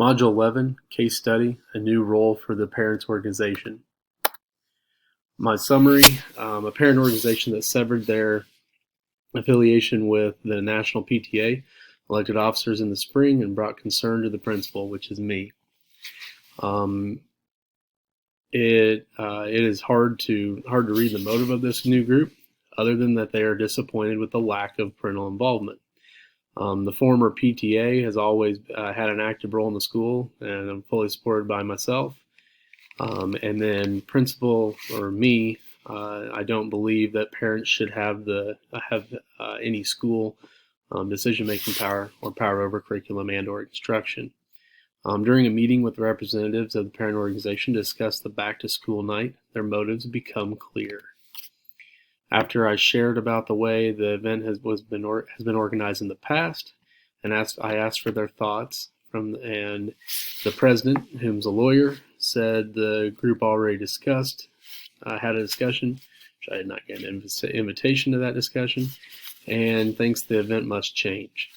Module 11, Case Study, A New Role for the Parents Organization. My summary, a parent organization that severed their affiliation with the National PTA elected officers in the spring and brought concern to the principal, which is me. It is hard to read the motive of this new group, other than that they are disappointed with the lack of parental involvement. The former PTA has always had an active role in the school, and I'm fully supported by myself. And then principal or me, I don't believe that parents should have any school decision-making power or power over curriculum and/or instruction. During a meeting with representatives of the parent organization to discuss the back-to-school night, their motives become clear. After I shared about the way the event has been organized in the past, and I asked for their thoughts, and the president, whom's a lawyer, said the group already had a discussion, which I did not get an invitation to that discussion, and thinks the event must change.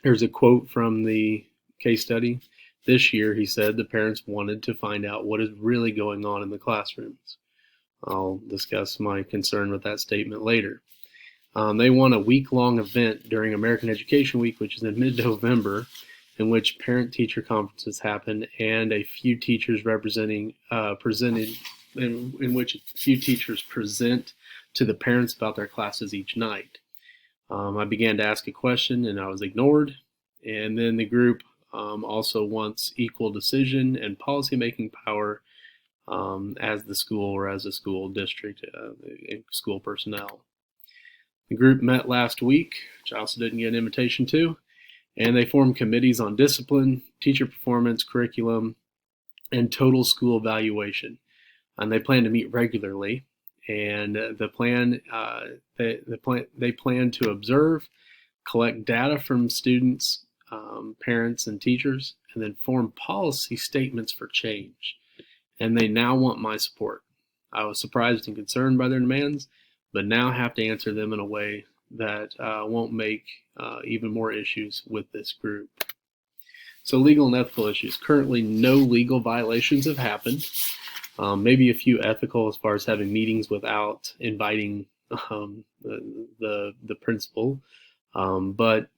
Here's a quote from the case study. This year, he said, the parents wanted to find out what is really going on in the classrooms. I'll discuss my concern with that statement later. They want a week-long event during American Education Week, which is in mid-November, in which parent-teacher conferences happen and a few teachers in which a few teachers present to the parents about their classes each night. I began to ask a question and I was ignored. And then the group also wants equal decision and policy-making power as the school or as a school district, school personnel. The group met last week, which I also didn't get an invitation to, and they formed committees on discipline, teacher performance, curriculum, and total school evaluation. And they plan to meet regularly. And they plan to observe, collect data from students, parents, and teachers, and then form policy statements for change. And they now want my support. I was surprised and concerned by their demands, but now have to answer them in a way that won't make even more issues with this group. So legal and ethical issues. Currently, no legal violations have happened. Maybe a few ethical as far as having meetings without inviting the principal, but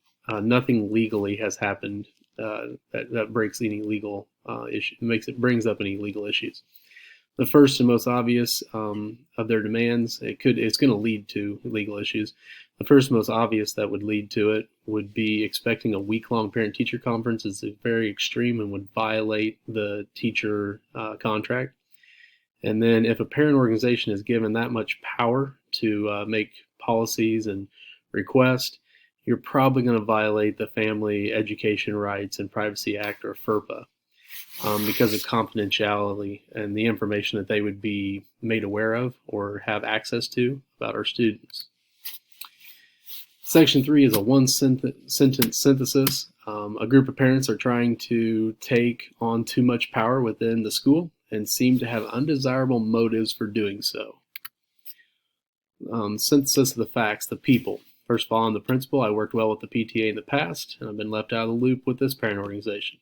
nothing legally has happened that breaks any legal issue, brings up any legal issues. The first and most obvious of their demands, it's going to lead to legal issues. The first most obvious that would lead to it would be expecting a week-long parent-teacher conference is very extreme and would violate the teacher contract. And then if a parent organization is given that much power to make policies and request, you're probably going to violate the Family Education Rights and Privacy Act, or FERPA, because of confidentiality and the information that they would be made aware of or have access to about our students. Section 3 is a one-sentence synthesis. A group of parents are trying to take on too much power within the school and seem to have undesirable motives for doing so. Synthesis of the facts, the people. First of all, I'm the principal. I worked well with the PTA in the past, and I've been left out of the loop with this parent organization.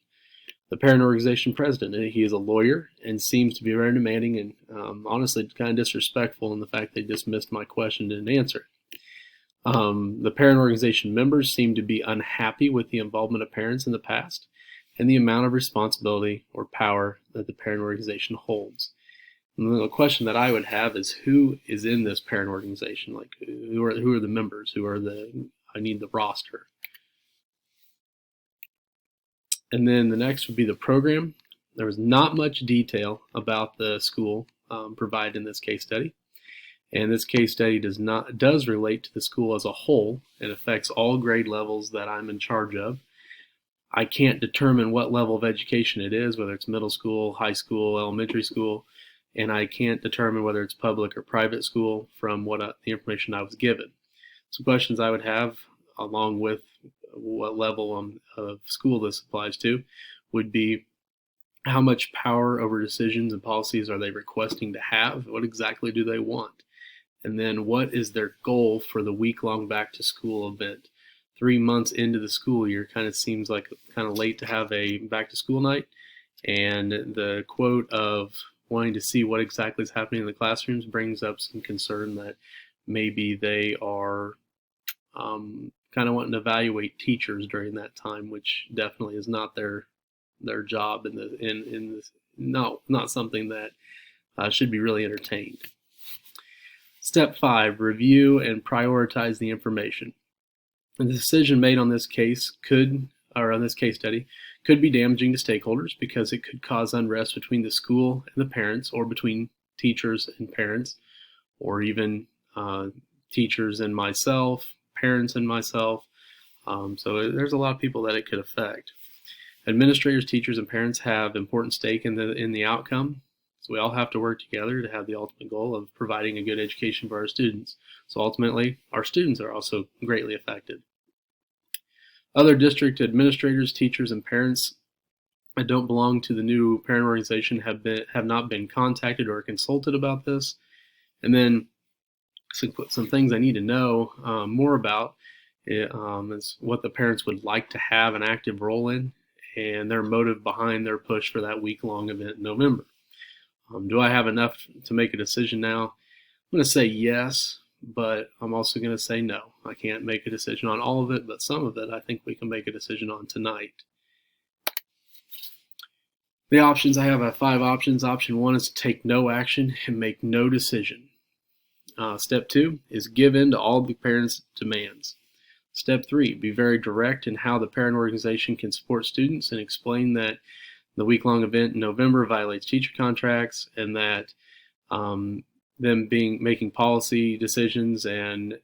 The parent organization president, he is a lawyer and seems to be very demanding and honestly kind of disrespectful in the fact they dismissed my question and didn't answer it. The parent organization members seem to be unhappy with the involvement of parents in the past and the amount of responsibility or power that the parent organization holds. And the question that I would have is, who is in this parent organization? Like, who are the members? I need the roster. And then the next would be the program. There was not much detail about the school provided in this case study. And this case study does relate to the school as a whole. It affects all grade levels that I'm in charge of. I can't determine what level of education it is, whether it's middle school, high school, elementary school, and I can't determine whether it's public or private school from the information I was given. Some questions I would have, along with what level of school this applies to, would be how much power over decisions and policies are they requesting to have? What exactly do they want? And then what is their goal for the week-long back-to-school event? 3 months into the school year. Kind of seems like kind of late to have a back to school night. And the quote of wanting to see what exactly is happening in the classrooms brings up some concern that maybe they are kind of wanting to evaluate teachers during that time, which definitely is not their job in this. No, not something that should be really entertained. Step 5: review and prioritize the information. And the decision made on this case on this case study could be damaging to stakeholders because it could cause unrest between the school and the parents, or between teachers and parents, or even teachers and myself, parents and myself. So there's a lot of people that it could affect. Administrators, teachers, and parents have important stake in the outcome. So we all have to work together to have the ultimate goal of providing a good education for our students. So ultimately, our students are also greatly affected. Other district administrators, teachers, and parents that don't belong to the new parent organization have not been contacted or consulted about this. And then some things I need to know more about is what the parents would like to have an active role in, and their motive behind their push for that week-long event in November. Do I have enough to make a decision now? I'm going to say yes, but I'm also going to say no. I can't make a decision on all of it, but some of it I think we can make a decision on tonight. The options, I have 5 options. Option 1 is to take no action and make no decision. Step 2 is give in to all the parents' demands. Step 3, be very direct in how the parent organization can support students, and explain that the week-long event in November violates teacher contracts, and that them making policy decisions and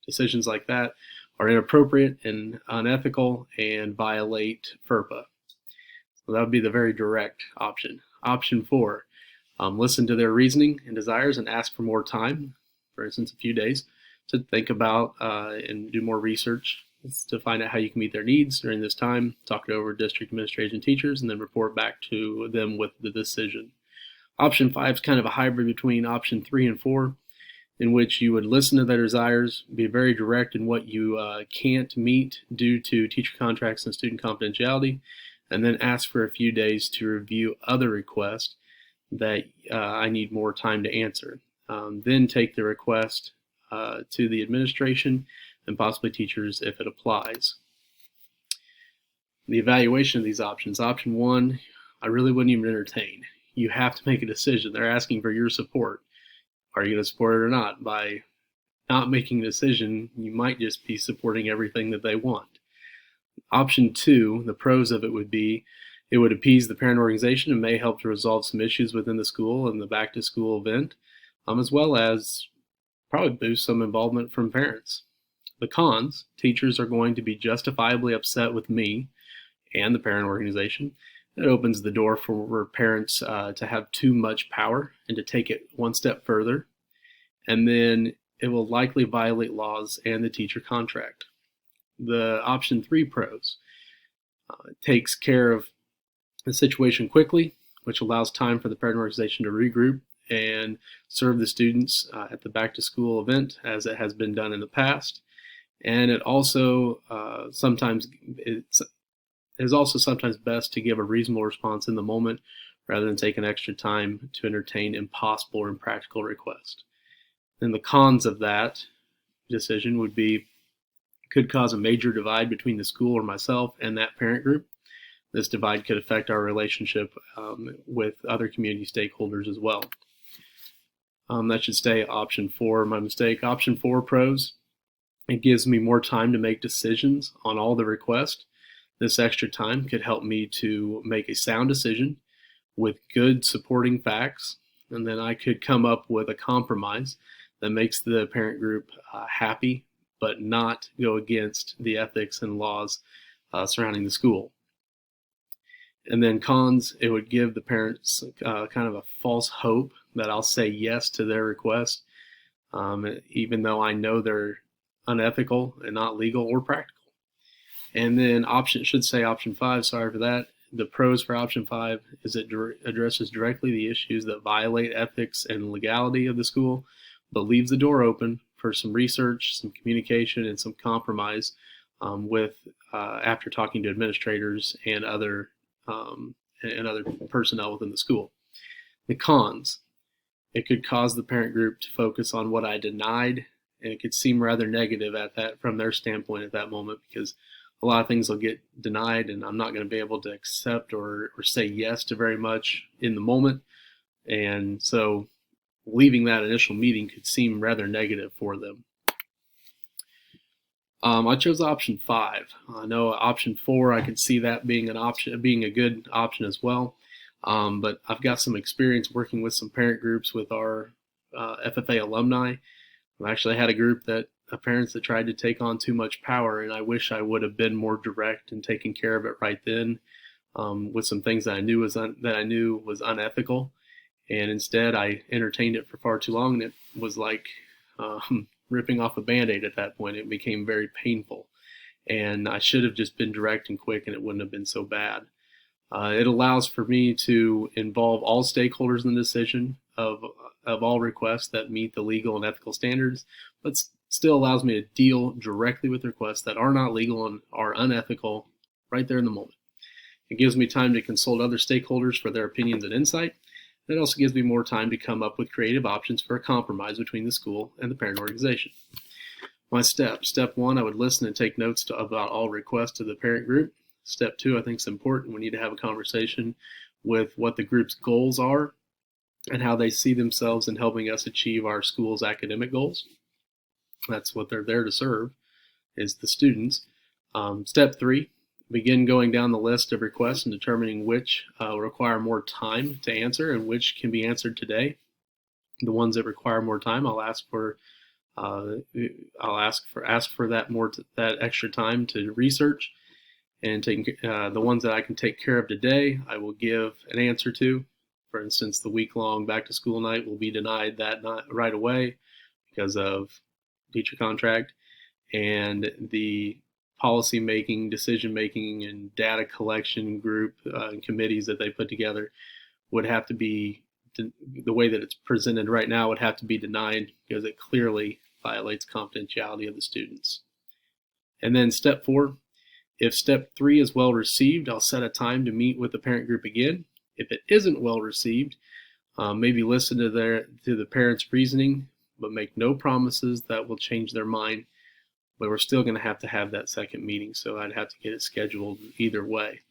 decisions like that are inappropriate and unethical and violate FERPA. So that would be the very direct option. Option 4, listen to their reasoning and desires and ask for more time, for instance, a few days, to think about and do more research to find out how you can meet their needs during this time, talk it over with district administrators and teachers, and then report back to them with the decision. Option 5 is kind of a hybrid between option 3 and 4, in which you would listen to their desires, be very direct in what you can't meet due to teacher contracts and student confidentiality, and then ask for a few days to review other requests that I need more time to answer. Then take the request to the administration and possibly teachers if it applies. The evaluation of these options. Option 1, I really wouldn't even entertain. You have to make a decision. They're asking for your support. Are you going to support it or not? By not making a decision, you might just be supporting everything that they want. Option 2, the pros of it would be it would appease the parent organization and may help to resolve some issues within the school and the back to school event, as well as probably boost some involvement from parents. The cons, teachers are going to be justifiably upset with me and the parent organization. It opens the door for parents to have too much power and to take it one step further. And then it will likely violate laws and the teacher contract. The option 3 pros takes care of the situation quickly, which allows time for the parent organization to regroup and serve the students at the back to school event as it has been done in the past. And it also is also sometimes best to give a reasonable response in the moment rather than take an extra time to entertain impossible or impractical requests. And the cons of that decision would be could cause a major divide between the school or myself and that parent group. This divide could affect our relationship with other community stakeholders as well. That should stay option 4, my mistake. Option 4 pros. It gives me more time to make decisions on all the requests. This extra time could help me to make a sound decision with good supporting facts, and then I could come up with a compromise that makes the parent group happy, but not go against the ethics and laws surrounding the school. And then cons, it would give the parents kind of a false hope that I'll say yes to their request, even though I know they're unethical and not legal or practical. And then option 5, sorry for that. The pros for option 5 is it addresses directly the issues that violate ethics and legality of the school, but leaves the door open for some research, some communication, and some compromise after talking to administrators and other personnel within the school. The cons: it could cause the parent group to focus on what I denied, and it could seem rather negative from their standpoint at that moment, because a lot of things will get denied and I'm not going to be able to accept or say yes to very much in the moment. And so leaving that initial meeting could seem rather negative for them. I chose option 5. I know option 4, I could see that being a good option as well. But I've got some experience working with some parent groups with our FFA alumni. I've actually had a group of parents that tried to take on too much power, and I wish I would have been more direct and taken care of it right then, with some things that I knew was unethical. And instead, I entertained it for far too long, and it was like ripping off a Band-Aid at that point. It became very painful, and I should have just been direct and quick, and it wouldn't have been so bad. It allows for me to involve all stakeholders in the decision of all requests that meet the legal and ethical standards, but still allows me to deal directly with requests that are not legal and are unethical right there in the moment. It gives me time to consult other stakeholders for their opinions and insight. It also gives me more time to come up with creative options for a compromise between the school and the parent organization. My steps: step 1, I would listen and take notes about all requests to the parent group. Step 2, I think is important. We need to have a conversation with what the group's goals are and how they see themselves in helping us achieve our school's academic goals. That's what they're there to serve, is the students. Step 3, begin going down the list of requests and determining which require more time to answer and which can be answered today. The ones that require more time, I'll ask for that extra time to research, and the ones that I can take care of today, I will give an answer to. For instance, the week-long back-to-school night will be denied that night right away because of teacher contract, and the policy making, decision making, and data collection group and committees that they put together would have to be, the way that it's presented right now, would have to be denied because it clearly violates confidentiality of the students. And then step 4, if step 3 is well received, I'll set a time to meet with the parent group again. If it isn't well received, maybe listen to the parents' reasoning, but make no promises that will change their mind. But we're still going to have that second meeting, so I'd have to get it scheduled either way.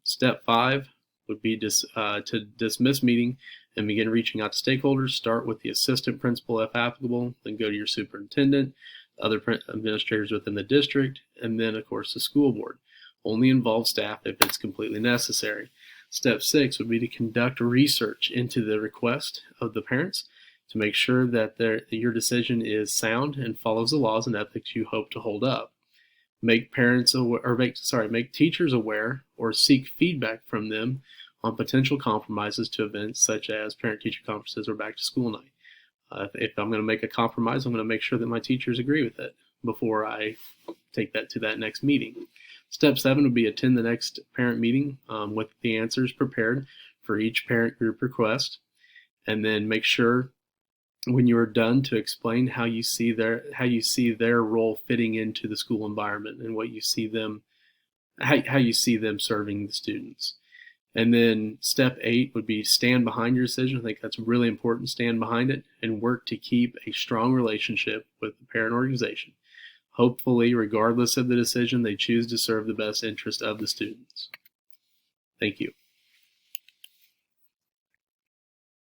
Step 5 would be to dismiss meeting and begin reaching out to stakeholders. Start with the assistant principal if applicable, then go to your superintendent, other administrators within the district, and then of course the school board. Only involve staff if it's completely necessary. Step 6 would be to conduct research into the request of the parents to make sure that your decision is sound and follows the laws and ethics you hope to hold up. Make teachers aware or seek feedback from them on potential compromises to events such as parent-teacher conferences or back-to-school night. If I'm going to make a compromise, I'm going to make sure that my teachers agree with it before I take that to that next meeting. Step 7 would be attend the next parent meeting with the answers prepared for each parent group request, and then make sure when you are done to explain how you see their role fitting into the school environment and how you see them serving the students. And then step 8 would be stand behind your decision. I think that's really important. Stand behind it and work to keep a strong relationship with the parent organization. Hopefully, regardless of the decision, they choose to serve the best interest of the students. Thank you.